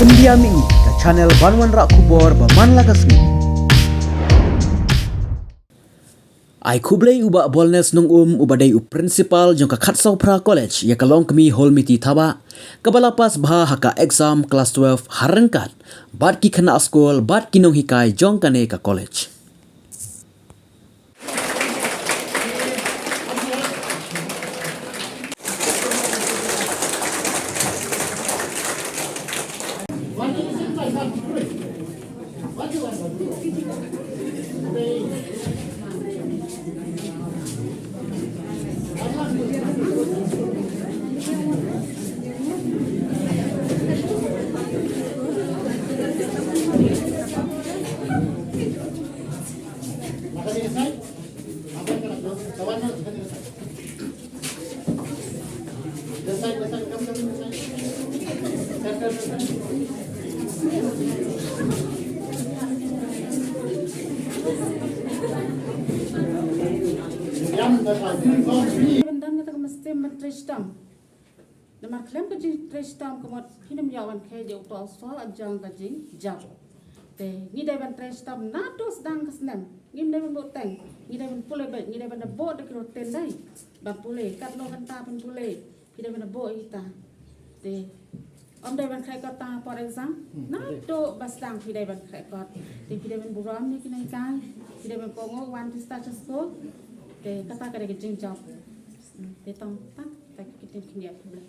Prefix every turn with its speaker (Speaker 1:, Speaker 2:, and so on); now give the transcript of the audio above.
Speaker 1: India Meiieid ke channel Banwan Rak Kubor berman lakas ni. Ai Khublei ubah bolnes nung ubadai principal jong ka Khatsau Pra College ya kalong kami hol miti thaba kabalapas bha Haka exam class 12 harangkat bat ki khana school bat ki nong hikai jong kane ka college.
Speaker 2: Bendang kita mesti mentristam. Nama klaim kerja tristam kemudian kini menjawab kerja untuk soal ajang kerja jauh. Te ni dah mentristam nato sedang ke Snem. Ni dah memboteng. Ni dah pulai baik. Ni dah bot dekat hotel dah. Bang pulai kat lo kanta pun pulai. Kita bot kita. Te om dah kerja Karta for exam. Nato basang kita kerja Karta. Te kita buram ni kena ikan. Kita pongok one to start school. Te kata kerja jauh. Te tong tak kita kena Khublei.